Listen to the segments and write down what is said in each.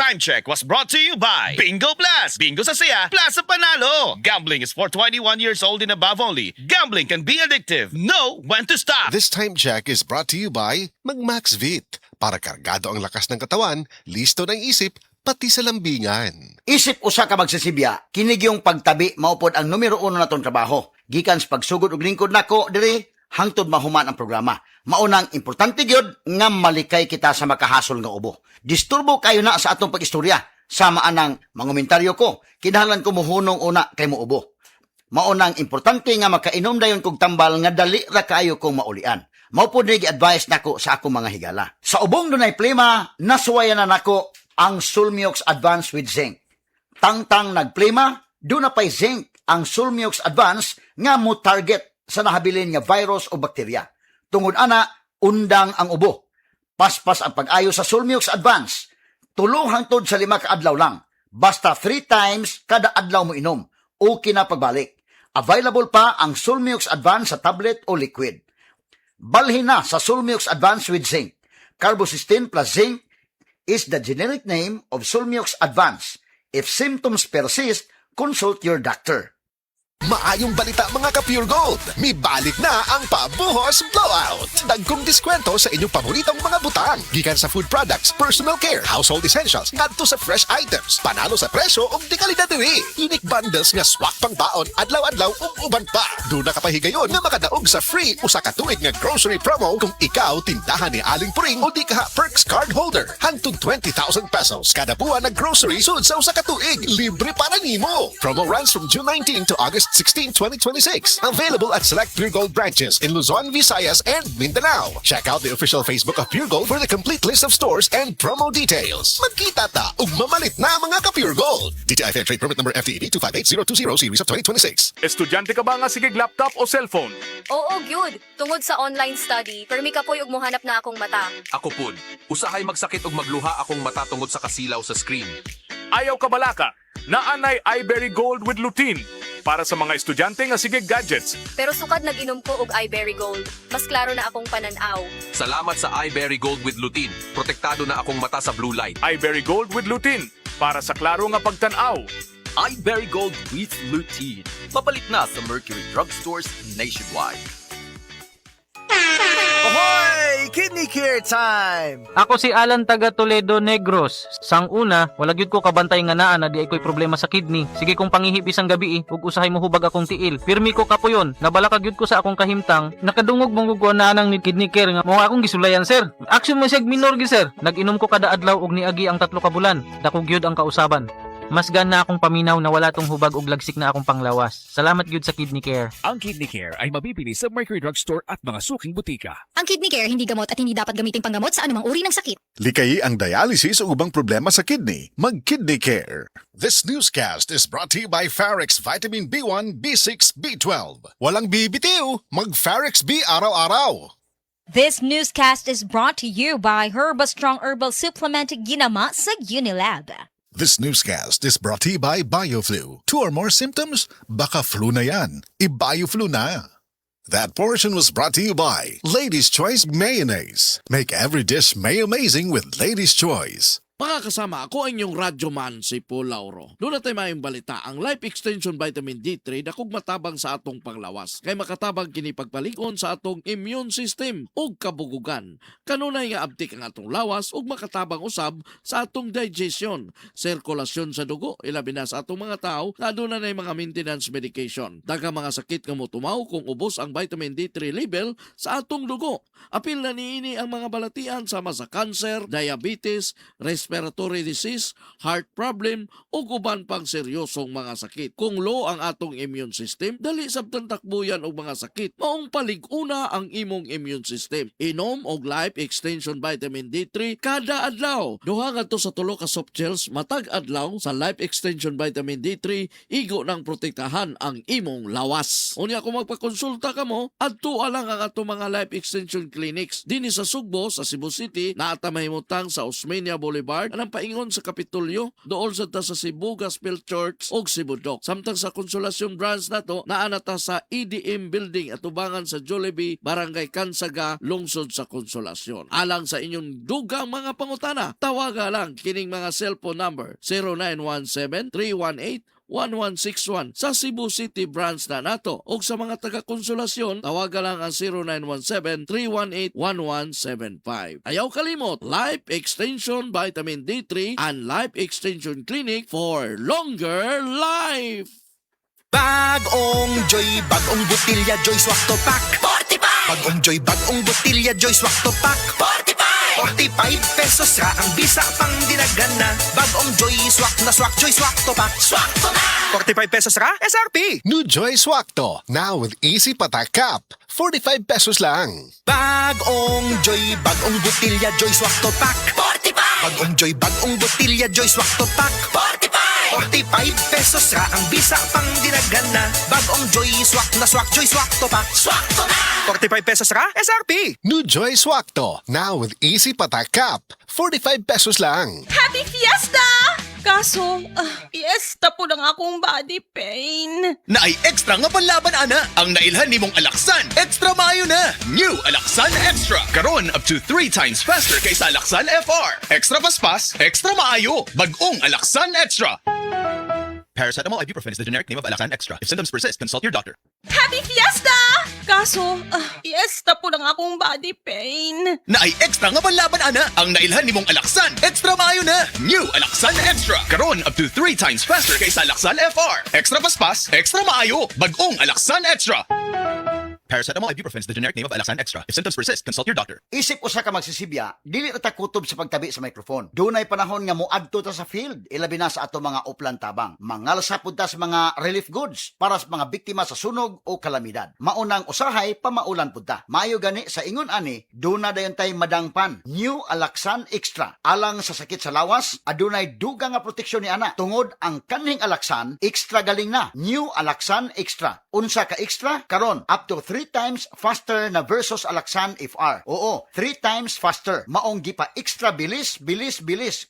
time check was brought to you by Bingo Plus. Bingo sa saya, plus sa panalo. Gambling is for 21 years old and above only. Gambling can be addictive. Know when to stop. This time check is brought to you by Mag-Maxvit. Para kargado ang lakas ng katawan, listo ng isip, pati sa lambingan. Isip usa ka magsisibya, kinig yung pagtabi maupod ang numero 1 natong trabaho. Gikan sa pagsugod og lingkod nako diri hangtod mahuman ang programa. Maunang importante gyud nga malikay kita sa makahasol nga ubo. Disturbo kayo na sa atong pagistorya. Sama anang mangomentaryo ko, kinahanglan ko muhunong una kay muubo. Maunang importante nga makainom dayon kog tambal nga dali ra kayo kong maulian. Mao pod ni gi-advise nako sa akong mga higala. Sa ubong dunay plema, nasuwayan na nako ang Sulmiox Advance with Zinc. Tangtang nagplema, doon na pa'y zinc ang Sulmiox Advance nga mo target sa nahabilin nga virus o bakterya. Tungod ana, undang ang ubo. Paspas ang pag-ayo sa Sulmiox Advance. Tulo hangtod sa 5 ka adlaw lang. Basta 3 times kada adlaw mo inom. Okay na pagbalik. Available pa ang Sulmiox Advance sa tablet o liquid. Balhin na sa Sulmiox Advance with Zinc. Carbocysteine plus zinc is the generic name of Sulmiox Advance. If symptoms persist, consult your doctor. Maayong balita mga ka-Pure Gold! May balik na ang Pabuhos Blowout! Dagkong diskwento sa inyong paboritong mga butang. Gikan sa food products, personal care, household essentials, ngadto sa fresh items. Panalo sa presyo o di kalidad diri. Unique bundles nga swak pang baon, adlaw-adlaw ug uban pa. Doon na kapahigayon nga makadaog sa free usa ka tuig nga grocery promo kung ikaw tindahan ni Aling Puring o di ka Perks card holder. Hangtod 20,000 pesos kada buwan na grocery sud sa usa ka tuig. Libre para nimo. Promo runs from June 19 to August 16, 2026. Available at select Pure Gold branches in Luzon, Visayas, and Mindanao. Check out the official Facebook of Pure Gold for the complete list of stores and promo details. Magkita ta ug mamalit na mga ka-Pure Gold. DTI Fair Trade Permit number FTEB 258020 series of 2026. Estudyante ka ba nga sigig laptop o cellphone? Oo, gyud. Tungod sa online study, permi ka po'y ug mohanap na akong mata. Ako pud, usahay magsakit og magluha akong mata tungod sa kasilaw sa screen. Ayaw ka balaka, naanay iBerry Gold with lutein para sa mga estudyante nga sigig gadgets. Pero sukad nag-inom ko og iBerry Gold. Mas klaro na akong pananaw. Salamat sa iBerry Gold with lutein. Protektado na akong mata sa blue light. iBerry Gold with lutein para sa klaro nga pagtanaw. iBerry Gold with lutein. Papalit na sa Mercury Drugstores nationwide. Ahoy! Kidney Care time! Ako si Alan taga Toledo Negros. Sang una, wala gyud ko kabantay nga naa na di ay ko'y problema sa kidney. Sige kong pangihip isang gabi ug usahay mo hubag akong tiil. Pirmi ko kapuyon. Nabalaka gyud ko sa akong kahimtang. Nakadungog mong gugwa na nang ni kidney care nga mo akong gisulayan sir. Action man siya minor gi sir. Nag-inom ko kada adlaw ug niagi ang 3 ka bulan. Dako gyud ang kausaban. Mas na akong paminaw na wala tong hubag ug lagsik na akong panglawas. Salamat gyud sa Kidney Care. Ang Kidney Care ay mabibili sa Mercury Drugstore at mga suking butika. Ang Kidney Care hindi gamot at hindi dapat gamiting panggamot sa anumang uri ng sakit. Likay ang dialysis o ubang problema sa kidney. Mag-Kidney Care. This newscast is brought to you by Farex Vitamin B1, B6, B12. Walang bibitiw, mag-Farex B araw-araw. This newscast is brought to you by Herba Strong Herbal Supplement Ginama sa Unilab. This newscast is brought to you by BioFlu. 2 or more symptoms? Baka flu na yan. I-BioFlu na. That portion was brought to you by Lady's Choice Mayonnaise. Make every dish may-amazing with Lady's Choice. Mga kasama, ako ang inyong radyoman si Paul Lauro. Doon na tayo mayong balita, ang Life Extension Vitamin D3 dakog matabang sa atong panglawas. Kay makatabang kini pagpalig-on sa atong immune system ug kabugugan. Kanunay nga abtik ang atong lawas ug makatabang usab sa atong digestion, sirkulasyon sa dugo, ilabi na sa atong mga tao na doon na mga maintenance medication. Daga mga sakit nga motumaw kung ubos ang vitamin D3 level sa atong dugo. Apil na niini ang mga balatian sama sa cancer, diabetes, respiratory disease, heart problem o uban pang seryosong mga sakit. Kung low ang atong immune system, dali sabtan takbuyan og mga sakit. Maong palig-una ang imong immune system. Inom og Life Extension Vitamin D3 kada adlaw. Duha ngadto sa 3 ka soft gels matag adlaw sa Life Extension Vitamin D3 igo nang protektahan ang imong lawas. Unya kung magpakonsulta kamo, adto lang ang atong mga Life Extension clinics dinhi sa Sugbo sa Cebu City, naa ta mahimutang sa Osmeña Boulevard Boulevard anang paingon sa Kapitolyo dool sa ta sa Cebu Gospel Church ug Cebu Dock. Samtang sa Konsolasyon branch nato naana ta sa EDM Building at tubangan sa Jollibee, Barangay Kansaga, lungsod sa Konsolasyon. Alang sa inyong dugang mga pangutana, tawaga lang kining mga cellphone number 0917-318-1161 sa Cebu City branch na nato ug sa mga taga-Konsolasyon tawaga lang ang 0917-318-1175. Ayaw kalimot, Life Extension Vitamin D3 and Life Extension Clinic for longer life. Bagong Joy, bagong butilya, Joy Swak to Pack 45! Bagong Joy, bagong butilya, Joy Swak to Pack 45! 45 pesos ra ang bisa pang dinagana. Bagong Joy Swak na Swak, Joy Swak to Pack. Swak to na! 45 pesos ra, SRP! New Joy Swakto, now with Easy Patak Cup. 45 pesos lang. Bagong Joy, bagong butilya, Joy Swak to Pack 45! Bagong Joy, bagong butilya, Joy Swak to Pack 45! 45 pesos ra ang bisa pang dinagana. Bagong Joy Swak na Swak, Joy Swak to Pack. Swak to na! 45 pesos ra, SRP! New Joy Swakto, now with Easy Patak Cup. 45 pesos lang. Happy Fiesta! Kaso, fiesta po lang akong body pain. Na ay extra nga panlaban ana ang nailhan nimong Alaksan. Extra maayo na. New Alaksan Extra. Karon up to 3 times faster kaysa Alaksan FR. Extra paspas, extra maayo. Bagong Alaksan Extra. Paracetamol ibuprofen is the generic name of Alaksan Extra. If symptoms persist, consult your doctor. Happy Fiesta! Kaso, fiesta po lang akong body pain. Na ay extra nga panlaban ana ang nailhan nimong Alaksan. Extra maayo na. New Alaksan Extra. Karon up to 3 times faster kaysa Alaksan FR. Extra paspas, extra maayo. Bagong Alaksan Extra. Paracetamol ibuprofen is the generic name of Alaksan Extra. If symptoms persist, consult your doctor. Isip usa ka magsisibya, dili ra ta kutob sa pagtabi sa microphone. Dunay panahon nga moadto ta sa field, ilabi na sa ato mga uplan tabang. Mangalsa pud ta sa mga relief goods para sa mga biktima sa sunog o kalamidad. Maunang usahay pamaulan pud ta. Maayo gani sa ingon ani, duna dayon tay madangpan. New Alaksan Extra. Alang sa sakit sa lawas, adunay dugang nga proteksyon ni ana. Tungod ang kanhing Alaksan, extra galing na. New Alaksan Extra. Unsa ka extra? Karon up to 3 times faster na versus Alaksan FR. Oo, 3 times faster. Maong gipa extra bilis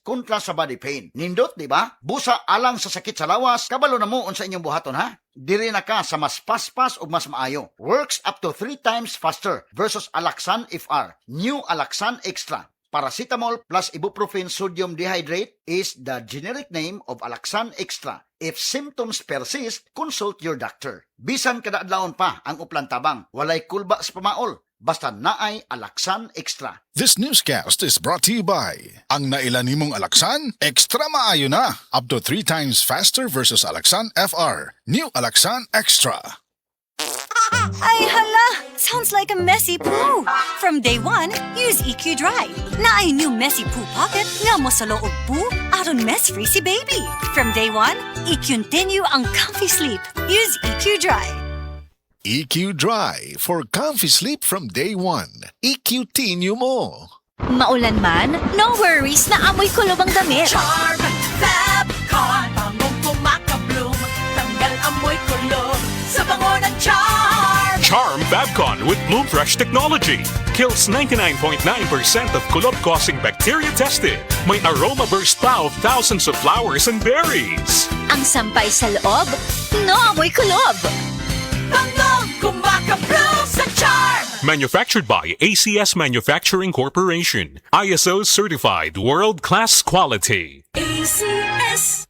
kontra sa body pain. Nindot, di ba? Busa alang sa sakit sa lawas, kabalo na mo unsa inyong buhaton ha? Diri na ka sa mas paspas o mas maayo. Works up to 3 times faster versus Alaksan FR. New Alaksan Extra. Paracetamol plus ibuprofen sodium dehydrate is the generic name of Alaksan Extra. If symptoms persist, consult your doctor. Bisan kada adlawon pa ang uplan tabang, walay kulba sa pamaol. Basta naay Alaksan Extra. This newscast is brought to you by ang nailan nimong Alaksan, extra maayo na. Up to 3 times faster versus Alaksan FR. New Alaksan Extra. Ay hala! Sounds like a messy poo! From day one, use EQ Dry. Na ay new messy poo pocket nga mo sa loob poo aron mess-free si baby. From day one, i-continue ang comfy sleep. Use EQ Dry. EQ Dry for comfy sleep from day one. EQ-tinyo mo. Maulan man, no worries na amoy kulob ang damit. Charm Fabcon, pangong kumaka-bloom, tanggal amoy kulob sa bango ng Charm. Charm Fabcon with Bloom Fresh technology kills 99.9% of kulob-causing bacteria tested. May aroma burst pa of thousands of flowers and berries. Ang sampay sa loob, no amoy kulob. Pangong kumaka-bloom sa Charm. Manufactured by ACS Manufacturing Corporation. ISO certified world-class quality. ACS.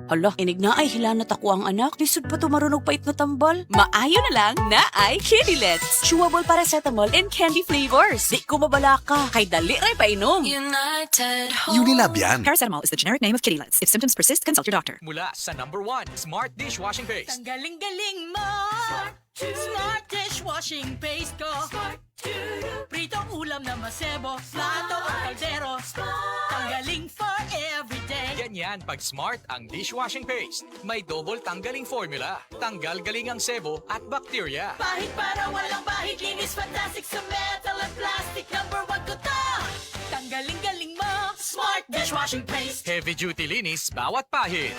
Hala, inig na ay hilanat ako ang anak. Lisod pa tumarunong pait na tambal. Maayo na lang na ay Kidilets. Chewable paracetamol and candy flavors. Di ko mabala ka. Kay dali ray painom. United Unilab yan. Paracetamol is the generic name of Kidilets. If symptoms persist, consult your doctor. Mula sa number 1, Smart Dishwashing Paste. Tanggaling-galing mo. Smart dishwashing paste ko. Pritong ulam na masebo. Plato o kaldero. Tanggaling for everyday. Ganyan pag Smart ang dishwashing paste. May double tanggaling formula. Tanggal galing ang sebo at bacteria. Bahid para walang bahid. Linis fantastic sa metal at plastic. Number 1 ko to. Tanggaling-galing mo. Smart dishwashing dishwashing paste. Heavy duty linis bawat pahid.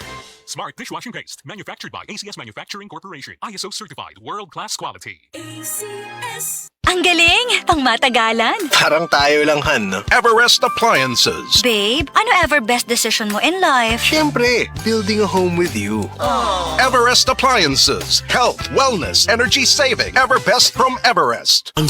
Smart dishwashing paste, manufactured by ACS Manufacturing Corporation. ISO certified, world-class quality. ACS. Ang galing! Pang matagalan! Parang tayo lang, Han. Everest Appliances. Babe, ano ever best decision mo in life? Siyempre, building a home with you. Everest Appliances. Health, wellness, energy saving. Ever best from Everest. Ang